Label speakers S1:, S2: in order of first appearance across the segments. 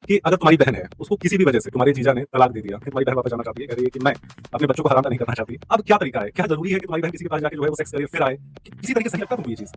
S1: कि अगर तुम्हारी बहन है, उसको किसी भी वजह से तुम्हारे जीजा ने तलाक दे दिया, फिर तुम्हारी बहन वापस जाना चाहती है, कह रही है कि मैं अपने बच्चों को हरामदा नहीं करना चाहती। अब क्या तरीका है? क्या ज़रूरी है कि तुम्हारी बहन किसी के पास जाके जो है वो सेक्स करे फिर आए? किसी तरीके से सही लगता है तुमको ये चीज़?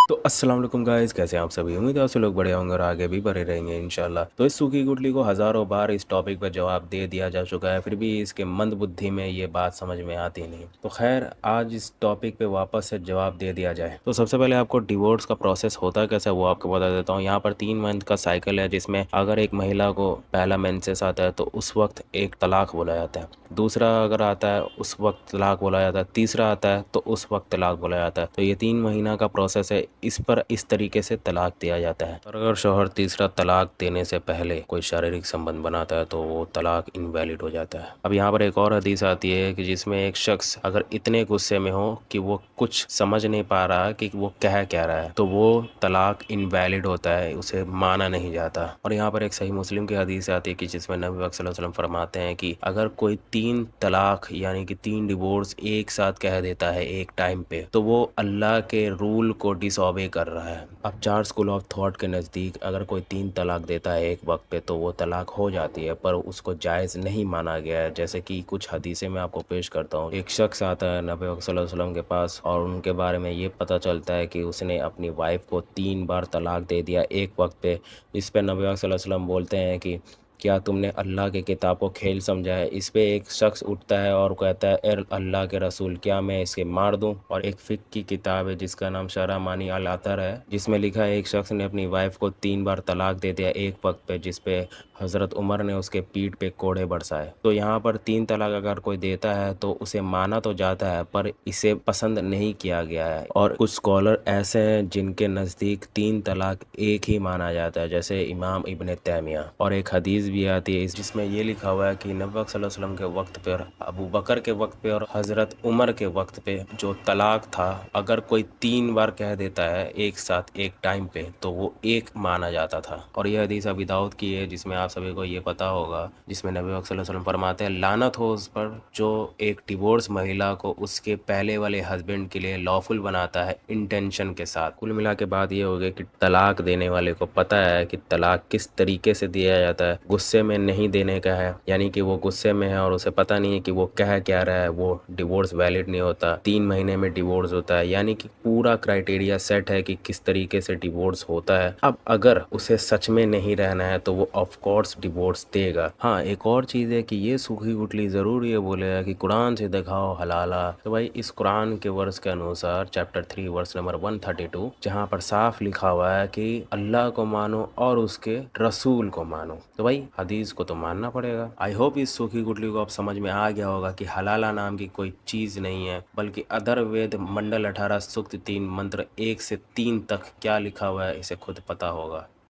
S2: तो अस्सलाम वालेकुम गाइस, कैसे हैं आप सभी। उम्मीद है आप सब लोग बढ़िया होंगे और आगे भी बढ़े रहेंगे इंशाल्लाह। तो इस सूखी गुटली को हज़ारों बार इस टॉपिक पर जवाब दे दिया जा चुका है, फिर भी इसके मंद बुद्धि में ये बात समझ में आती नहीं। तो खैर आज इस टॉपिक पे वापस से जवाब दे दिया जाए। तो सबसे पहले आपको डिवोर्स का प्रोसेस होता है कैसे वो आपको बता देता हूँ। यहाँ पर 3 मंथ का साइकिल है, जिसमें अगर एक महिला को पहला मेंसेस आता है तो उस वक्त एक तलाक बोला जाता है, दूसरा अगर आता है उस वक्त तलाक बोला जाता है, तीसरा आता है तो उस वक्त तलाक बोला जाता है। तो ये 3 महीना का प्रोसेस है, इस पर इस तरीके से तलाक दिया जाता है। और अगर शौहर तीसरा तलाक देने से पहले कोई शारीरिक संबंध बनाता है तो वो तलाक इनवैलिड हो जाता है। अब यहाँ पर एक और हदीस आती है कि जिसमें एक शख्स अगर इतने गुस्से में हो कि वो कुछ समझ नहीं पा रहा कि वो कह क्या रहा है तो वो तलाक इनवैलिड होता है, उसे माना नहीं जाता। और यहाँ पर एक सही मुस्लिम की हदीस आती है कि जिसमें नबी सल्लल्लाहु अलैहि वसल्लम फरमाते हैं कि अगर कोई 3 तलाक यानी कि 3 डिवोर्स एक साथ कह देता है एक टाइम पे तो वो अल्लाह के रूल को डिसऑबे कर रहा है। अब 4 स्कूल ऑफ थॉट के नज़दीक अगर कोई 3 तलाक देता है एक वक्त पे तो वो तलाक हो जाती है, पर उसको जायज़ नहीं माना गया है। जैसे कि कुछ हदीसें मैं आपको पेश करता हूँ। एक शख्स आता है नबी सल्लल्लाहु अलैहि वसल्लम के पास और उनके बारे में ये पता चलता है कि उसने अपनी वाइफ को 3 बार तलाक दे दिया एक वक्त पे। इस पे नबी सल्लल्लाहु अलैहि वसल्लम बोलते हैं कि क्या तुमने अल्लाह के किताब को खेल समझा है। इस पे एक शख्स उठता है और कहता है ए अल्लाह के रसूल, क्या मैं इसे मार दूं। और एक फिक की किताब है जिसका नाम शरह मानी अल अतर है, जिसमें लिखा है एक शख्स ने अपनी वाइफ को 3 बार तलाक दे दिया एक वक्त पे, जिस पे हज़रत उमर ने उसके पीठ पे कोड़े बरसाए। तो यहाँ पर 3 तलाक अगर कोई देता है तो उसे माना तो जाता है, पर इसे पसंद नहीं किया गया है। और कुछ स्कॉलर ऐसे हैं जिनके नज़दीक 3 तलाक एक ही माना जाता है, जैसे इमाम इब्न तैमिया। और एक हदीस भी आती है जिसमें ये लिखा हुआ है कि नबी सल्लल्लाहु अलैहि वसल्लम के वक्त पे और अबू बकर के वक्त पे और हज़रत उमर के वक्त पे जो तलाक था, अगर कोई 3 बार कह देता है एक साथ एक टाइम पे तो वो एक माना जाता था। और यह हदीस अबी दाऊद की है, जिसमें आप सभी को ये पता होगा, जिसमें नबी सल्लल्लाहु अलैहि वसल्लम फरमाते हैं लानत हो उस पर जो एक डिवोर्स महिला को उसके पहले वाले हस्बैंड के लिए लॉफुल बनाता है इंटेंशन के साथ। कुल मिला के बात ये हो गई कि तलाक देने वाले को पता है कि तलाक किस तरीके से दिया जाता है, गुस्से में नहीं देने का है, यानी कि वो गुस्से में है और उसे पता नहीं है कि वो कह क्या रहा है, वो डिवोर्स वैलिड नहीं होता। 3 महीने में डिवोर्स होता है, यानी कि पूरा क्राइटेरिया सेट है कि किस तरीके से डिवोर्स होता है। अब अगर उसे सच में नहीं रहना है तो वो ऑफ कोर्स डिवोर्स देगा। हाँ, एक और चीज़ है कि ये सूखी गुटली ज़रूर ये बोलेगा कि कुरान से दिखाओ हलाला। तो भाई इस कुरान के वर्स के अनुसार चैप्टर 3 वर्स नंबर 132, जहाँ पर साफ लिखा हुआ है कि अल्लाह को मानो और उसके रसूल को मानो, तो भाई हदीस को तो मानना पड़ेगा। आई होप इस सूखी गुटली को अब समझ में आ गया होगा कि हलाला नाम की कोई चीज़ नहीं है, बल्कि अधर्ववेद मंडल 18 सूक्त 3 मंत्र 1 से 3 तक क्या लिखा हुआ है इसे खुद पता होगा।